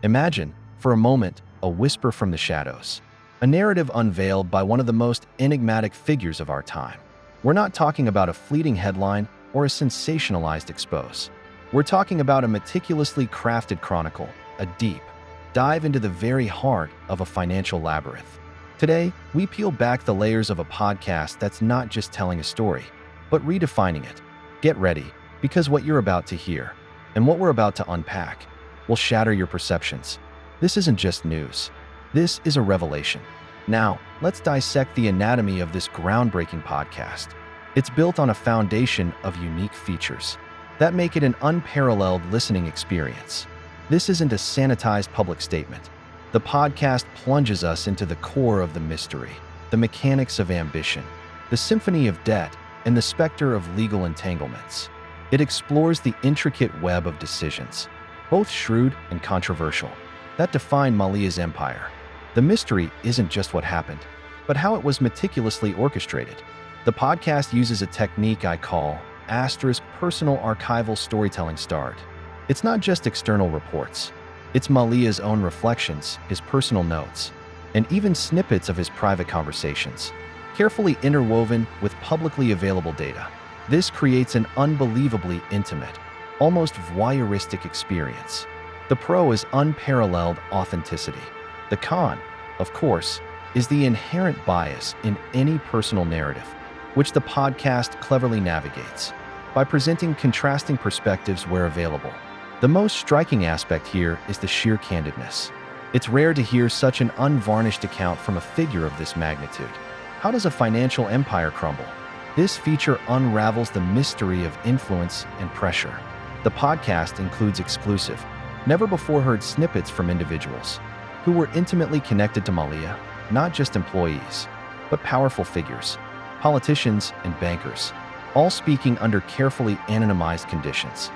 Imagine, for a moment, a whisper from the shadows, a narrative unveiled by one of the most enigmatic figures of our time. We're not talking about a fleeting headline or a sensationalized expose. We're talking about a meticulously crafted chronicle, a deep dive into the very heart of a financial labyrinth. Today, we peel back the layers of a podcast that's not just telling a story, but redefining it. Get ready, because what you're about to hear and what we're about to unpack will shatter your perceptions. This isn't just news. This is a revelation. Now, let's dissect the anatomy of this groundbreaking podcast. It's built on a foundation of unique features that make it an unparalleled listening experience. This isn't a sanitized public statement. The podcast plunges us into the core of the mystery, the mechanics of ambition, the symphony of debt, and the specter of legal entanglements. It explores the intricate web of decisions, both shrewd and controversial, that define Mallya's empire. The mystery isn't just what happened, but how it was meticulously orchestrated. The podcast uses a technique I call personal archival storytelling starred. It's not just external reports. It's Mallya's own reflections, his personal notes, and even snippets of his private conversations, carefully interwoven with publicly available data. This creates an unbelievably intimate, almost voyeuristic experience. The pro is unparalleled authenticity. The con, of course, is the inherent bias in any personal narrative, which the podcast cleverly navigates by presenting contrasting perspectives where available. The most striking aspect here is the sheer candidness. It's rare to hear such an unvarnished account from a figure of this magnitude. How does a financial empire crumble? This feature unravels the mystery of influence and pressure. The podcast includes exclusive, never-before-heard snippets from individuals who were intimately connected to Mallya, not just employees, but powerful figures, politicians and bankers, all speaking under carefully anonymized conditions.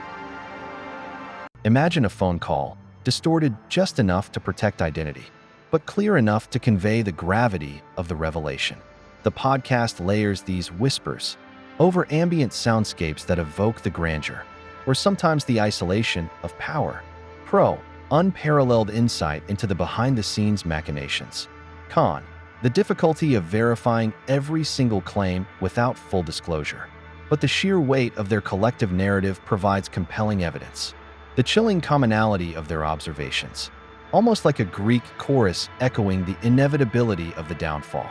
Imagine a phone call, distorted just enough to protect identity, but clear enough to convey the gravity of the revelation. The podcast layers these whispers over ambient soundscapes that evoke the grandeur, or sometimes the isolation, of power. Pro, unparalleled insight into the behind-the-scenes machinations. Con, the difficulty of verifying every single claim without full disclosure. But the sheer weight of their collective narrative provides compelling evidence. The chilling commonality of their observations, almost like a Greek chorus echoing the inevitability of the downfall.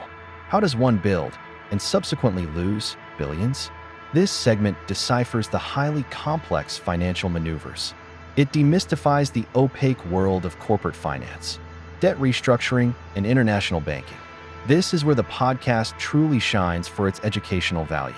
How does one build and subsequently lose billions? This segment deciphers the highly complex financial maneuvers. It demystifies the opaque world of corporate finance, debt restructuring, and international banking. This is where the podcast truly shines for its educational value.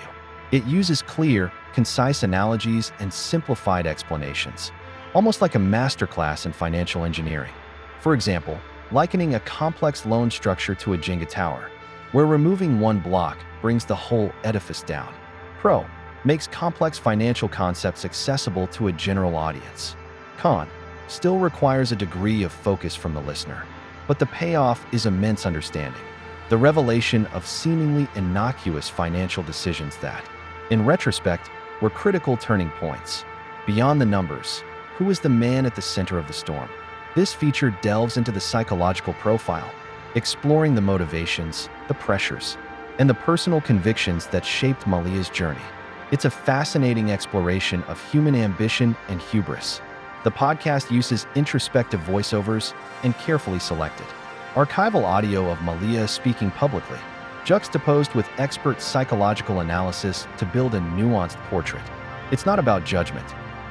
It uses clear, concise analogies and simplified explanations, almost like a masterclass in financial engineering. For example, likening a complex loan structure to a Jenga tower, where removing one block brings the whole edifice down. Pro, makes complex financial concepts accessible to a general audience. Con, still requires a degree of focus from the listener, but the payoff is immense understanding, the revelation of seemingly innocuous financial decisions that, in retrospect, were critical turning points. Beyond the numbers, who is the man at the center of the storm? This feature delves into the psychological profile, exploring the motivations, the pressures, and the personal convictions that shaped Mallya's journey. It's a fascinating exploration of human ambition and hubris. The podcast uses introspective voiceovers and carefully selected archival audio of Mallya speaking publicly, juxtaposed with expert psychological analysis to build a nuanced portrait. It's not about judgment,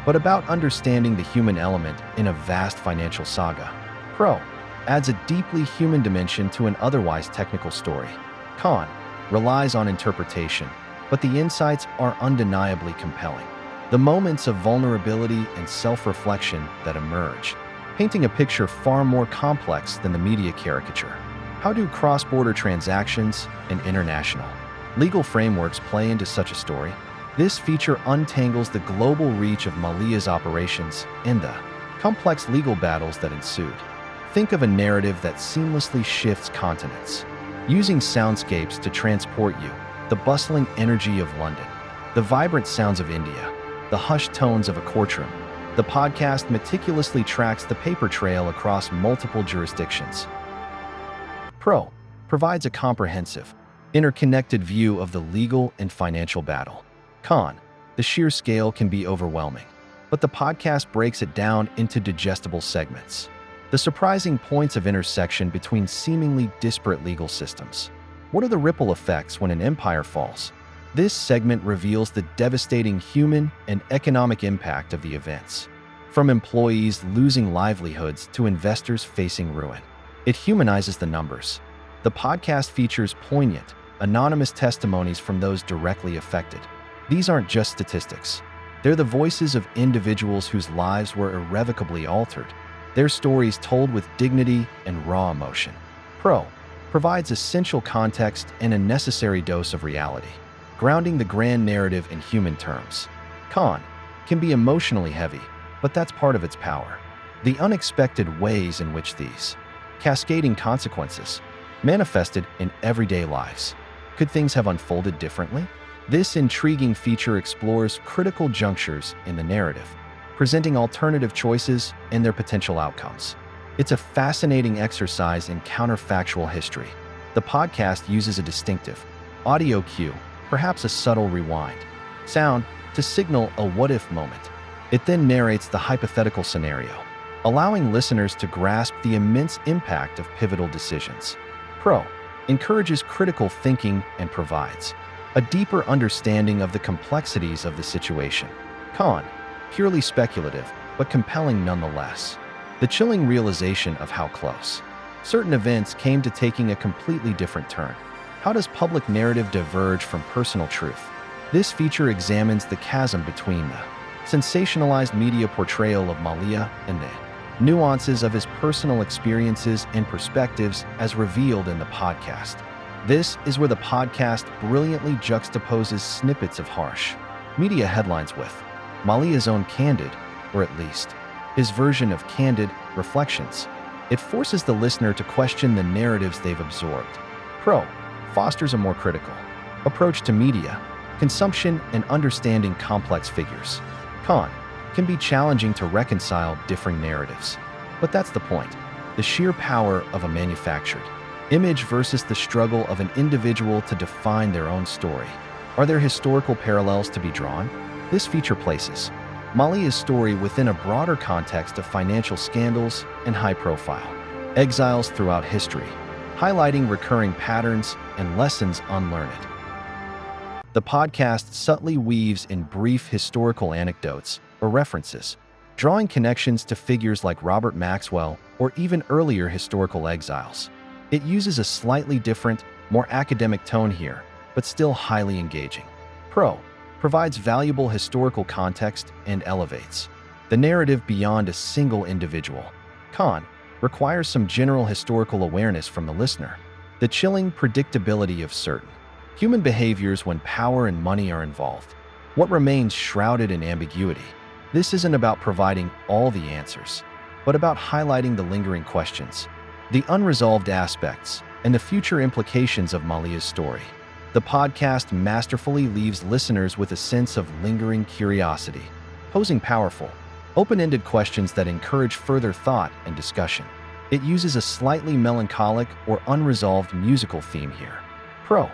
but about understanding the human element in a vast financial saga. Pro, adds a deeply human dimension to an otherwise technical story. Con, relies on interpretation, but the insights are undeniably compelling. The moments of vulnerability and self-reflection that emerge, painting a picture far more complex than the media caricature. How do cross-border transactions and international legal frameworks play into such a story? This feature untangles the global reach of Mallya's operations and the complex legal battles that ensued. Think of a narrative that seamlessly shifts continents, using soundscapes to transport you, the bustling energy of London, the vibrant sounds of India, the hushed tones of a courtroom, The podcast meticulously tracks the paper trail across multiple jurisdictions. Pro provides a comprehensive, interconnected view of the legal and financial battle. Con, the sheer scale can be overwhelming, but the podcast breaks it down into digestible segments. The surprising points of intersection between seemingly disparate legal systems. What are the ripple effects when an empire falls? This segment reveals the devastating human and economic impact of the events, from employees losing livelihoods to investors facing ruin. It humanizes the numbers. The podcast features poignant, anonymous testimonies from those directly affected. These aren't just statistics. They're the voices of individuals whose lives were irrevocably altered, their stories told with dignity and raw emotion. Pro provides essential context and a necessary dose of reality, grounding the grand narrative in human terms. Con can be emotionally heavy, but that's part of its power. The unexpected ways in which these cascading consequences manifested in everyday lives. Could things have unfolded differently? This intriguing feature explores critical junctures in the narrative, presenting alternative choices and their potential outcomes. It's a fascinating exercise in counterfactual history. The podcast uses a distinctive audio cue, perhaps a subtle rewind sound, to signal a what-if moment. It then narrates the hypothetical scenario, allowing listeners to grasp the immense impact of pivotal decisions. Pro encourages critical thinking and provides a deeper understanding of the complexities of the situation. Con, purely speculative, but compelling nonetheless. The chilling realization of how close certain events came to taking a completely different turn. How does public narrative diverge from personal truth? This feature examines the chasm between the sensationalized media portrayal of Mallya and the nuances of his personal experiences and perspectives as revealed in the podcast. This is where the podcast brilliantly juxtaposes snippets of harsh media headlines with Mallya's own candid, or at least his version of candid, reflections. It forces the listener to question the narratives they've absorbed. Pro fosters a more critical approach to media consumption and understanding complex figures. Con can be challenging to reconcile differing narratives. But that's the point. The sheer power of a manufactured image versus the struggle of an individual to define their own story. Are there historical parallels to be drawn? This feature places Mallya's story within a broader context of financial scandals and high-profile exiles throughout history, highlighting recurring patterns and lessons unlearned. The podcast subtly weaves in brief historical anecdotes or references, drawing connections to figures like Robert Maxwell or even earlier historical exiles. It uses a slightly different, more academic tone here, but still highly engaging. Pro provides valuable historical context and elevates the narrative beyond a single individual. Con requires some general historical awareness from the listener. The chilling predictability of certain human behaviors when power and money are involved. What remains shrouded in ambiguity? This isn't about providing all the answers, but about highlighting the lingering questions, the unresolved aspects, and the future implications of Mallya's story. The podcast masterfully leaves listeners with a sense of lingering curiosity, posing powerful, open-ended questions that encourage further thought and discussion. It uses a slightly melancholic or unresolved musical theme here. Pro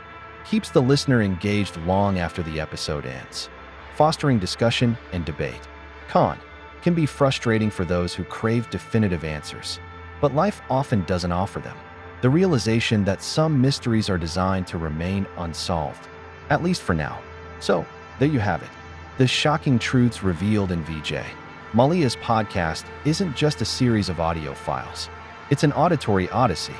keeps the listener engaged long after the episode ends, fostering discussion and debate. Con can be frustrating for those who crave definitive answers, but life often doesn't offer them. The realization that some mysteries are designed to remain unsolved, at least for now. So, there you have it. The shocking truths revealed in Vijay Mallya's podcast isn't just a series of audio files. It's an auditory odyssey.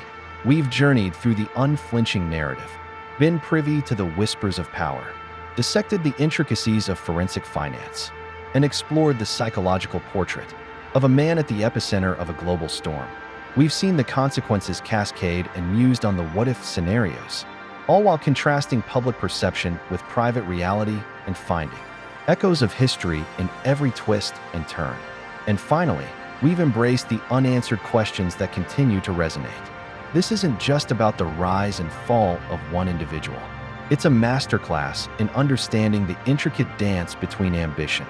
We've journeyed through the unflinching narrative, been privy to the whispers of power, dissected the intricacies of forensic finance, and explored the psychological portrait of a man at the epicenter of a global storm. We've seen the consequences cascade and mused on the what-if scenarios, all while contrasting public perception with private reality and finding echoes of history in every twist and turn. And finally, we've embraced the unanswered questions that continue to resonate. This isn't just about the rise and fall of one individual. It's a masterclass in understanding the intricate dance between ambition,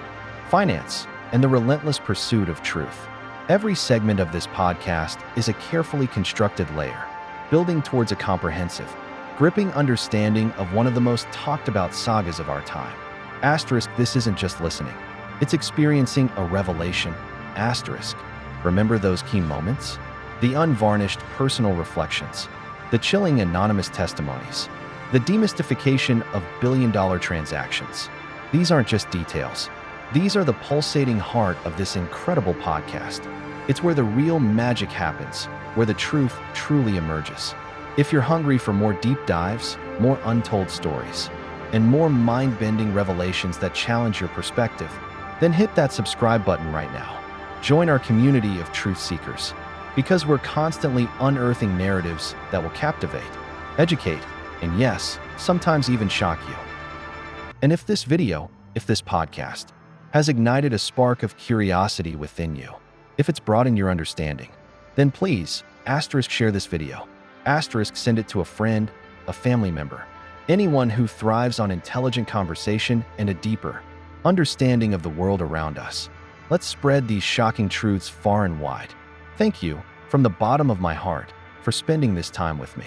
finance, and the relentless pursuit of truth. Every segment of this podcast is a carefully constructed layer, building towards a comprehensive, gripping understanding of one of the most talked about sagas of our time. Asterisk, this isn't just listening. It's experiencing a revelation. Asterisk. Remember those key moments? The unvarnished personal reflections, the chilling anonymous testimonies, the demystification of billion-dollar transactions. These aren't just details. These are the pulsating heart of this incredible podcast. It's where the real magic happens, where the truth truly emerges. If you're hungry for more deep dives, more untold stories, and more mind-bending revelations that challenge your perspective, then hit that subscribe button right now. Join our community of truth seekers, because we're constantly unearthing narratives that will captivate, educate, and yes, sometimes even shock you. And if this podcast, has ignited a spark of curiosity within you, if it's broadened your understanding, then please, share this video. Send it to a friend, a family member, anyone who thrives on intelligent conversation and a deeper understanding of the world around us. Let's spread these shocking truths far and wide. Thank you, from the bottom of my heart, for spending this time with me.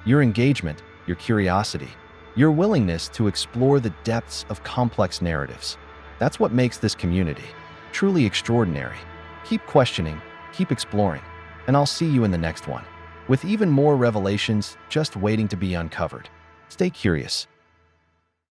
Your engagement, your curiosity, your willingness to explore the depths of complex narratives. That's what makes this community truly extraordinary. Keep questioning, keep exploring, and I'll see you in the next one, with even more revelations just waiting to be uncovered. Stay curious,